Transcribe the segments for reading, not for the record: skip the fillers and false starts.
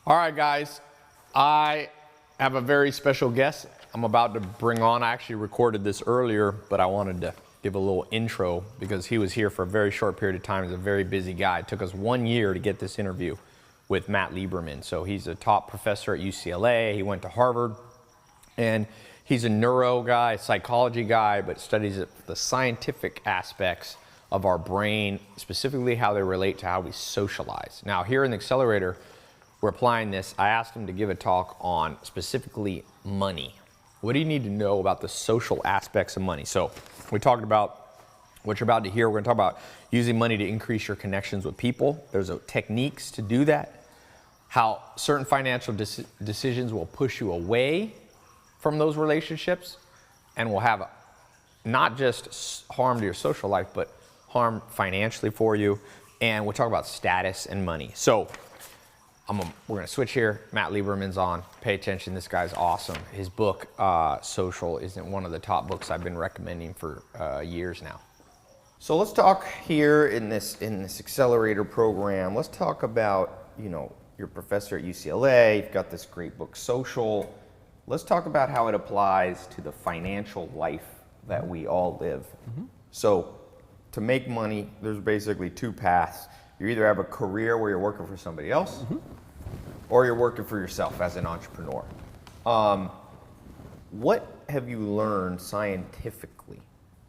All right, guys, I have a very special guest I'm about to bring on. I actually recorded this earlier, but I wanted to give a little intro because he was here for a very short period of time. He's a very busy guy. It took us 1 year to get this interview with Matt Lieberman. So he's a top professor at UCLA. He went to Harvard, and he's a neuro guy, psychology guy, but studies the scientific aspects of our brain, specifically how they relate to how we socialize. Now, here in the accelerator, we're applying this. I asked him to give a talk on specifically money. What do you need to know about the social aspects of money? So we talked about what you're about to hear. We're going to talk about using money to increase your connections with people. There's techniques to do that. How certain financial decisions will push you away from those relationships and will have not just harm to your social life, but harm financially for you. And we'll talk about status and money. So we're going to switch here. Matt Lieberman's on. Pay attention. This guy's awesome. His book, Social, isn't one of the top books I've been recommending for years now. So let's talk here in this accelerator program. Let's talk about, your professor at UCLA. You've got this great book, Social. Let's talk about how it applies to the financial life that we all live. Mm-hmm. So to make money, there's basically two paths. You either have a career where you're working for somebody else, mm-hmm. or you're working for yourself as an entrepreneur. What have you learned scientifically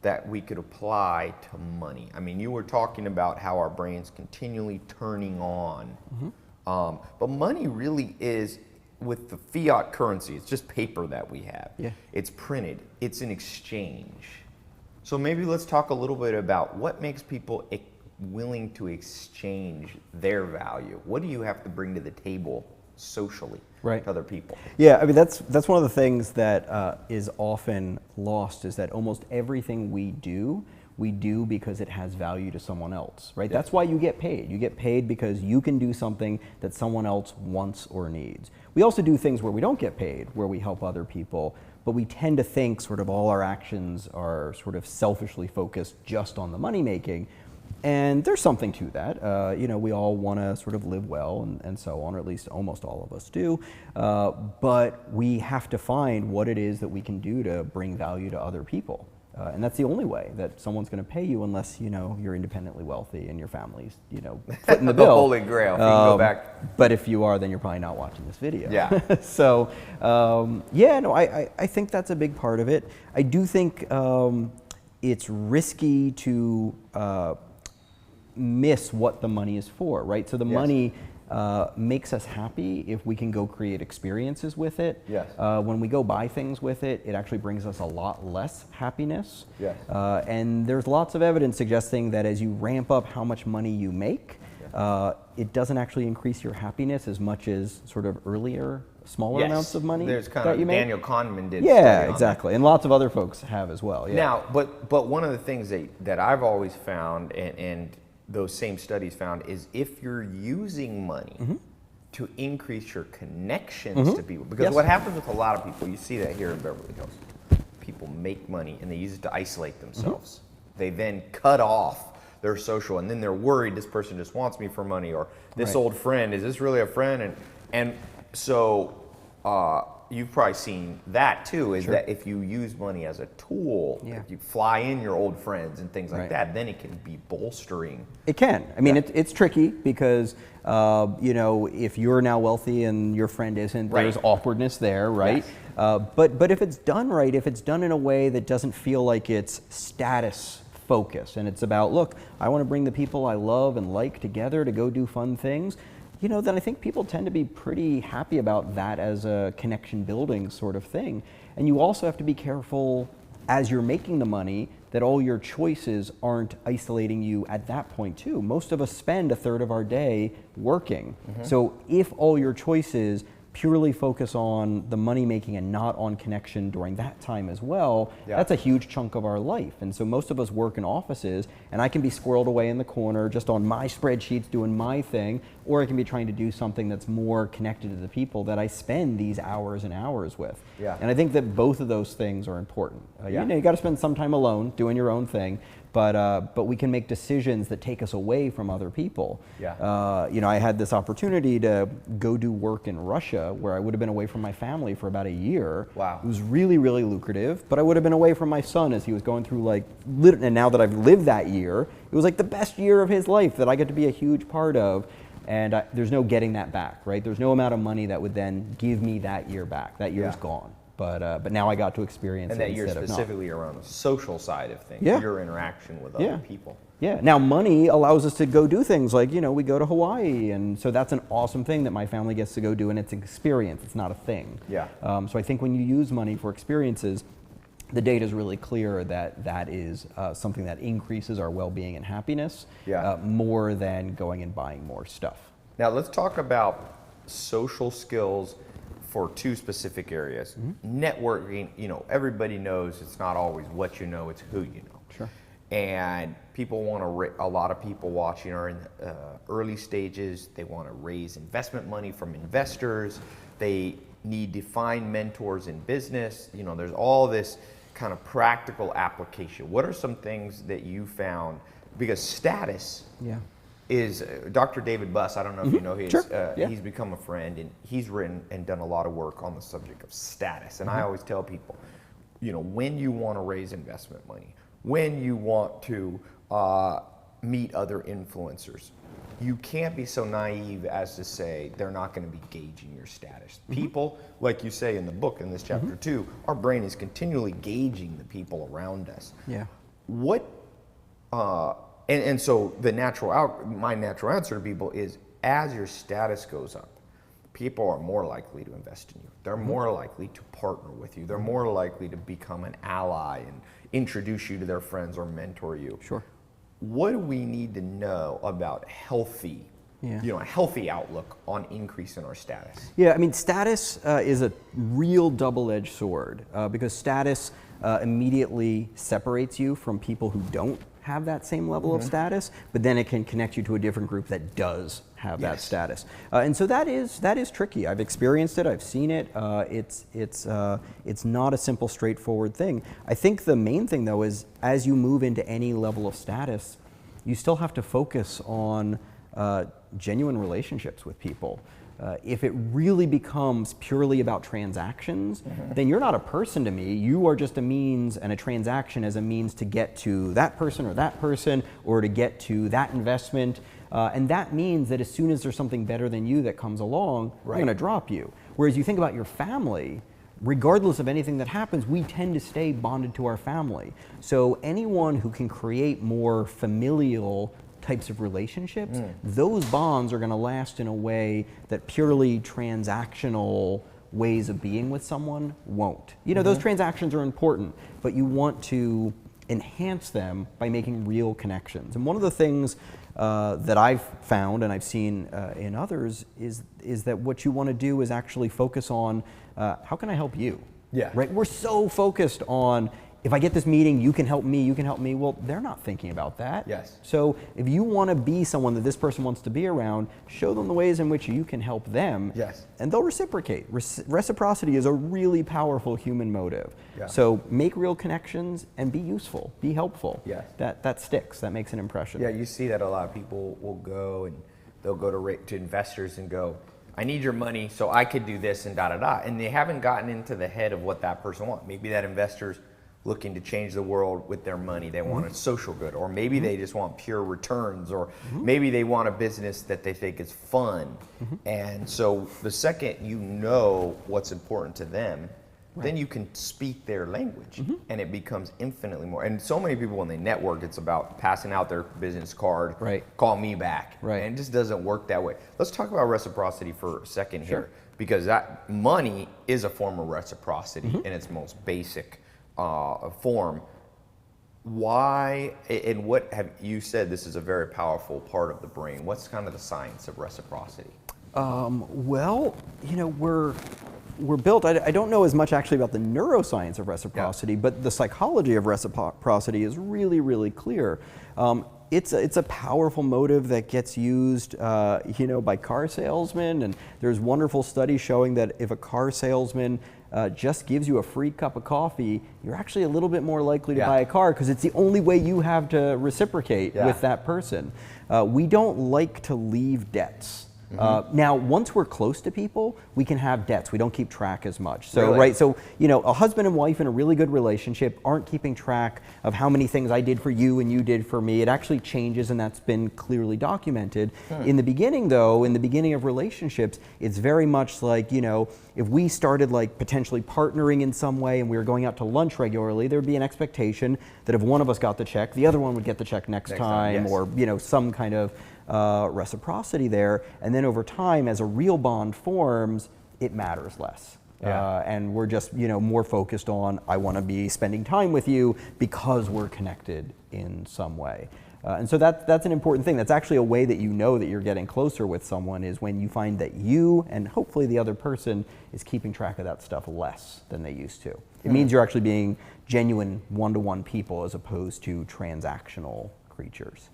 that we could apply to money? I mean, you were talking about how our brain's continually turning on. Mm-hmm. But money really is, with the fiat currency, it's just paper that we have. Yeah. It's printed. It's an exchange. So maybe let's talk a little bit about what makes people willing to exchange their value. What do you have to bring to the table socially to other people? Yeah, I mean, that's one of the things that is often lost, is that almost everything we do because it has value to someone else, right? That's why you get paid. You get paid because you can do something that someone else wants or needs. We also do things where we don't get paid, where we help other people, but we tend to think sort of all our actions are sort of selfishly focused just on the money making. And there's something to that. We all want to sort of live well and so on, or at least almost all of us do. But we have to find what it is that we can do to bring value to other people. And that's the only way that someone's going to pay you, unless, you're independently wealthy and your family's, footing the bill. The Holy Grail, if you can go back. But if you are, then you're probably not watching this video. Yeah. So, I think that's a big part of it. I do think it's risky to miss what the money is for, right? So the money makes us happy if we can go create experiences with it. Yes. When we go buy things with it, it actually brings us a lot less happiness. Yes. And there's lots of evidence suggesting that as you ramp up how much money you make, it doesn't actually increase your happiness as much as sort of earlier, smaller amounts of money. There's kind of Daniel Kahneman did. Yeah, exactly. And lots of other folks have as well. Yeah. Now, but one of the things that I've always found, and those same studies found, is if you're using money mm-hmm. to increase your connections mm-hmm. to people. Because what happens with a lot of people, you see that here in Beverly Hills, people make money and they use it to isolate themselves. Mm-hmm. They then cut off their social, and then they're worried this person just wants me for money, or this old friend, is this really a friend? And so you've probably seen that too, is that if you use money as a tool, if you fly in your old friends and things like that, then it can be bolstering. It can. I mean, it's tricky because, if you're now wealthy and your friend isn't, there's awkwardness there, right? Yes. But if it's done right, if it's done in a way that doesn't feel like it's status focused, and it's about, look, I want to bring the people I love and like together to go do fun things, then I think people tend to be pretty happy about that as a connection building sort of thing. And you also have to be careful as you're making the money that all your choices aren't isolating you at that point too. Most of us spend a third of our day working. Mm-hmm. So if all your choices purely focus on the money making and not on connection during that time as well, that's a huge chunk of our life. And so most of us work in offices, and I can be squirreled away in the corner just on my spreadsheets doing my thing, or I can be trying to do something that's more connected to the people that I spend these hours and hours with. Yeah. And I think that both of those things are important. You got to spend some time alone doing your own thing, but we can make decisions that take us away from other people. Yeah. You know, I had this opportunity to go do work in Russia where I would have been away from my family for about a year. Wow. It was really, really lucrative, but I would have been away from my son as he was going through and now that I've lived that year, it was like the best year of his life that I get to be a huge part of. And there's no getting that back, right? There's no amount of money that would then give me that year back. That year's gone. But now I got to experience And it that you're instead of not. specifically around the social side of things, Yeah. your interaction with other people. Yeah. Now money allows us to go do things like, you know, we go to Hawaii, and so that's an awesome thing that my family gets to go do, and it's an experience. It's not a thing. Yeah. So I think when you use money for experiences, the data is really clear that that is something that increases our well-being and happiness more than going and buying more stuff. Now let's talk about social skills for two specific areas. Networking, you know, everybody knows it's not always what you know, it's who you know. Sure. And people want to, a lot of people watching are in early stages. They want to raise investment money from investors. They need to find mentors in business. You know, there's all this kind of practical application. What are some things that you found? Because status is, Dr. David Buss, I don't know if you know, he's become a friend, and he's written and done a lot of work on the subject of status. And I always tell people, you know, when you want to raise investment money, when you want to meet other influencers, you can't be so naive as to say they're not going to be gauging your status. People, like you say in the book, in this chapter 2, our brain is continually gauging the people around us. Yeah. What, and so the my natural answer to people is, as your status goes up, people are more likely to invest in you. They're more likely to partner with you. They're more likely to become an ally and introduce you to their friends or mentor you. Sure. What do we need to know about healthy, you know, a healthy outlook on increasing our status? Yeah, I mean, status is a real double-edged sword because status immediately separates you from people who don't have that same level of status, but then it can connect you to a different group that does have that status. And so that is tricky. I've experienced it, I've seen it. It's not a simple, straightforward thing. I think the main thing though is as you move into any level of status, you still have to focus on genuine relationships with people. If it really becomes purely about transactions, then you're not a person to me. You are just a means, and a transaction as a means to get to that person, or to get to that investment. And that means that as soon as there's something better than you that comes along, we're going to drop you. Whereas you think about your family, regardless of anything that happens, we tend to stay bonded to our family. So anyone who can create more familial types of relationships, those bonds are going to last in a way that purely transactional ways of being with someone won't. You know, those transactions are important, but you want to enhance them by making real connections. And one of the things that I've found and I've seen in others is that what you want to do is actually focus on how can I help you? Yeah. Right? We're so focused on, if I get this meeting, you can help me, you can help me. Well, they're not thinking about that. Yes. So if you want to be someone that this person wants to be around, show them the ways in which you can help them. Yes. And they'll reciprocate. Reciprocity is a really powerful human motive. Yeah. So make real connections and be useful, be helpful. Yes. That sticks, that makes an impression. Yeah, you see that a lot of people will go and they'll go to investors and go, I need your money so I could do this and da-da-da. And they haven't gotten into the head of what that person wants. Maybe that investor's looking to change the world with their money. They want a social good, or maybe they just want pure returns, or maybe they want a business that they think is fun. And so the second you know what's important to them, then you can speak their language, and it becomes infinitely more. And so many people, when they network, it's about passing out their business card, call me back. And it just doesn't work that way. Let's talk about reciprocity for a second here, because that money is a form of reciprocity in its most basic form. Why, and what have you said, this is a very powerful part of the brain. What's kind of the science of reciprocity? Well, you know, we're built, I don't know as much actually about the neuroscience of reciprocity, but the psychology of reciprocity is really, really clear. It's a powerful motive that gets used, by car salesmen, and there's wonderful studies showing that if a car salesman just gives you a free cup of coffee, you're actually a little bit more likely to buy a car because it's the only way you have to reciprocate with that person. We don't like to leave debts. Now, once we're close to people, we can have debts. We don't keep track as much. So, Really? So a husband and wife in a really good relationship aren't keeping track of how many things I did for you and you did for me. It actually changes, and that's been clearly documented. In the beginning, though, in the beginning of relationships, it's very much like, if we started like potentially partnering in some way and we were going out to lunch regularly, there would be an expectation that if one of us got the check, the other one would get the check next time, yes. or some kind of reciprocity there. And then over time, as a real bond forms, it matters less. And we're just more focused on, I want to be spending time with you because we're connected in some way. And so that's an important thing. That's actually a way that you know that you're getting closer with someone, is when you find that you and hopefully the other person is keeping track of that stuff less than they used to. It means you're actually being genuine one-to-one people as opposed to transactional creatures.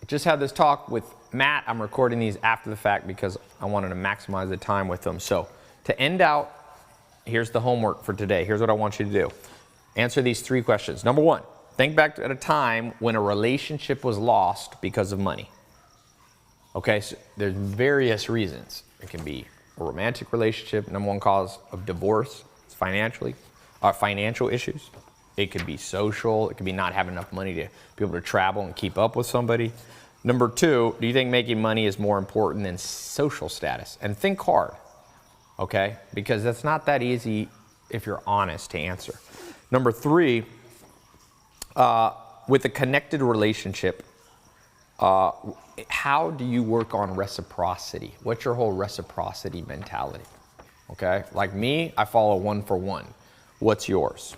Just had this talk with Matt. I'm recording these after the fact because I wanted to maximize the time with them. So to end out, here's the homework for today. Here's what I want you to do. Answer these 3 questions. Number 1, think back at a time when a relationship was lost because of money. Okay, so there's various reasons. It can be a romantic relationship. Number 1 cause of divorce is financial issues. It could be social. It could be not having enough money to be able to travel and keep up with somebody. Number 2, do you think making money is more important than social status? And think hard, okay? Because that's not that easy if you're honest to answer. Number 3, with a connected relationship, how do you work on reciprocity? What's your whole reciprocity mentality? Okay, like me, I follow 1 for 1. What's yours?